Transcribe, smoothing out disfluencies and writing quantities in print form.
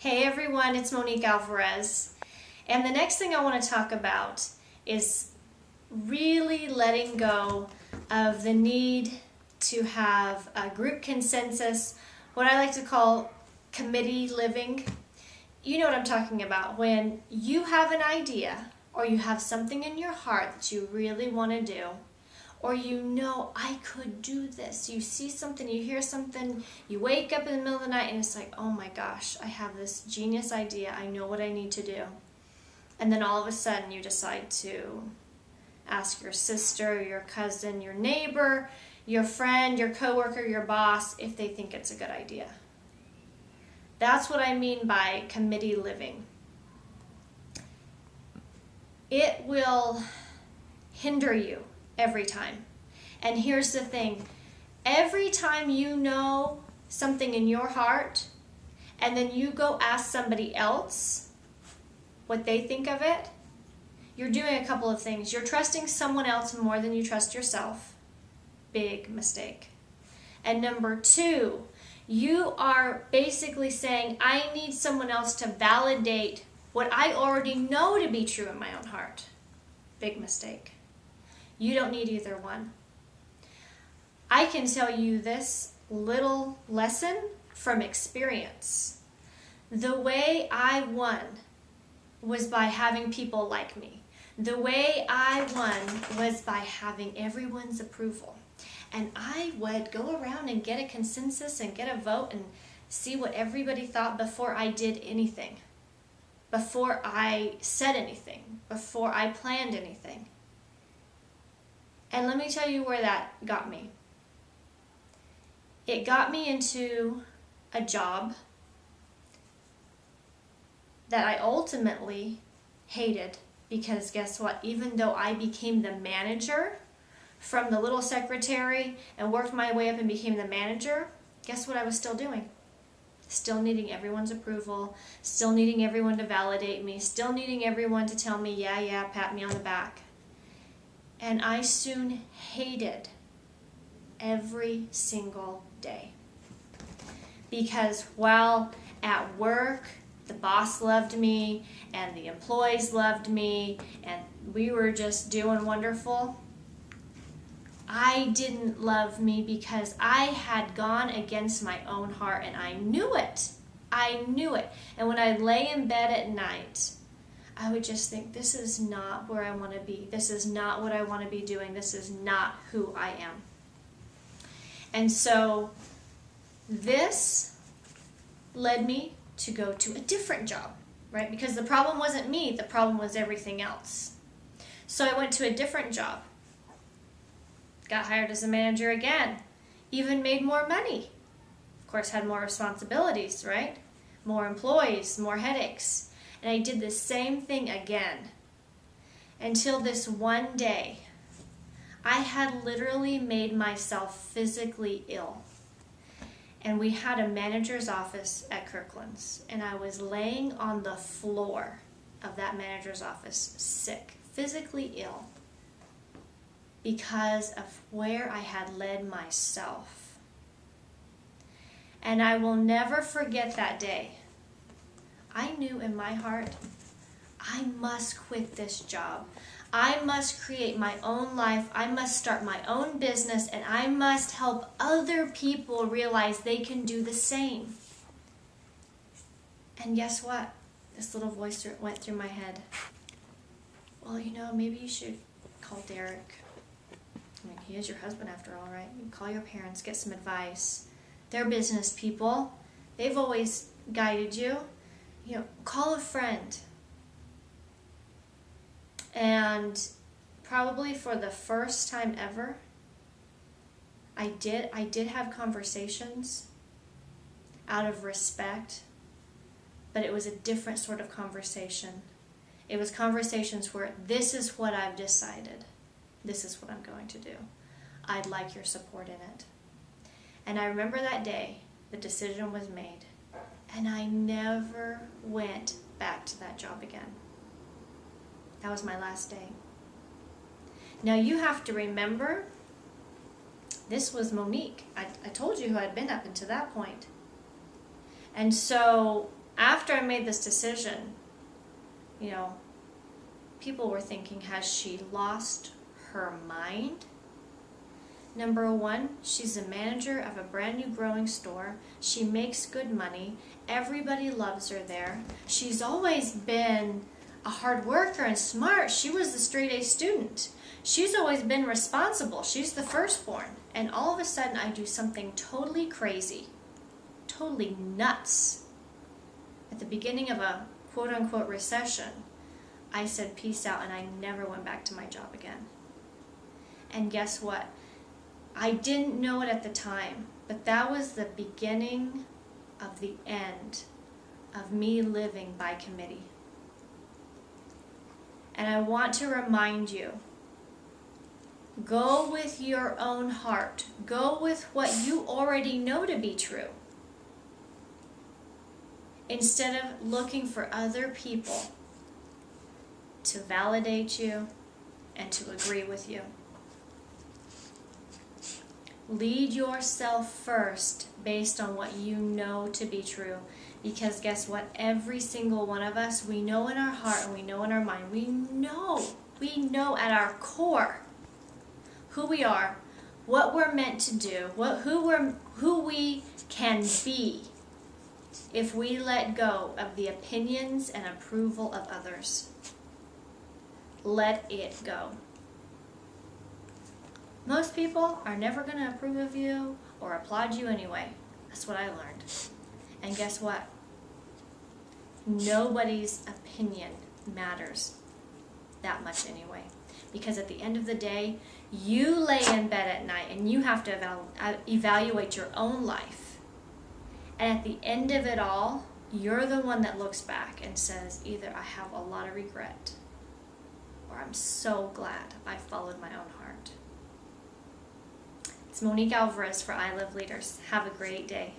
Hey everyone, it's Monique Alvarez. And the next thing I want to talk about is really letting go of the need to have a group consensus, what I like to call committee living. You know what I'm talking about. When you have an idea or you have something in your heart that you really want to do, or you know, I could do this. You see something, you hear something, you wake up in the middle of the night and it's like, oh my gosh, I have this genius idea. I know what I need to do. And then all of a sudden you decide to ask your sister, your cousin, your neighbor, your friend, your coworker, your boss, if they think it's a good idea. That's what I mean by committee living. It will hinder you every time. And here's the thing. Every time you know something in your heart and then you go ask somebody else what they think of it, you're doing a couple of things. You're trusting someone else more than you trust yourself. Big mistake. And number two, you are basically saying, I need someone else to validate what I already know to be true in my own heart. Big mistake. You don't need either one. I can tell you this little lesson from experience. The way I won was by having people like me. The way I won was by having everyone's approval. And I would go around and get a consensus and get a vote and see what everybody thought before I did anything, before I said anything, before I planned anything. And let me tell you where that got me. It got me into a job that I ultimately hated because guess what? Even though I became the manager from the little secretary and worked my way up and became the manager, guess what I was still doing? Still needing everyone's approval, still needing everyone to validate me, still needing everyone to tell me, yeah, pat me on the back. And I soon hated every single day. Because while at work, the boss loved me, and the employees loved me, and we were just doing wonderful, I didn't love me because I had gone against my own heart, and I knew it. I knew it. And when I lay in bed at night, I would just think, this is not where I want to be. This is not what I want to be doing. This is not who I am. And so this led me to go to a different job, right? Because the problem wasn't me. The problem was everything else. So I went to a different job. Got hired as a manager again. Even made more money. Of course, had more responsibilities, right? More employees, more headaches. And I did the same thing again until this one day I had literally made myself physically ill. And we had a manager's office at Kirkland's, and I was laying on the floor of that manager's office, sick, physically ill, because of where I had led myself. And I will never forget that day. I knew in my heart, I must quit this job. I must create my own life. I must start my own business, and I must help other people realize they can do the same. And guess what? This little voice went through my head. Well, maybe you should call Derek. I mean, he is your husband after all, right? You can call your parents, get some advice. They're business people. They've always guided you. Call a friend. And probably for the first time ever, I did have conversations out of respect, but it was a different sort of conversation. It was conversations where this is what I've decided. This is what I'm going to do. I'd like your support in it. And I remember that day, the decision was made. And I never went back to that job again. That was my last day. Now you have to remember, this was Monique. I told you who I'd been up until that point. And so after I made this decision, people were thinking, has she lost her mind? Number one, she's a manager of a brand new growing store. She makes good money. Everybody loves her there. She's always been a hard worker and smart. She was the straight A student. She's always been responsible. She's the firstborn. And all of a sudden I do something totally crazy, totally nuts. At the beginning of a quote-unquote recession, I said peace out, and I never went back to my job again. And guess what? I didn't know it at the time, but that was the beginning of the end of me living by committee. And I want to remind you, go with your own heart. Go with what you already know to be true, instead of looking for other people to validate you and to agree with you. Lead yourself first based on what you know to be true. Because guess what? Every single one of us, we know in our heart and we know in our mind, we know at our core who we are, what we're meant to do, who we can be if we let go of the opinions and approval of others. Let it go. Most people are never going to approve of you or applaud you anyway. That's what I learned. And guess what? Nobody's opinion matters that much anyway. Because at the end of the day, you lay in bed at night and you have to evaluate your own life. And at the end of it all, you're the one that looks back and says, either I have a lot of regret, or I'm so glad I followed my own heart. It's Monique Alvarez for I Love Leaders. Have a great day.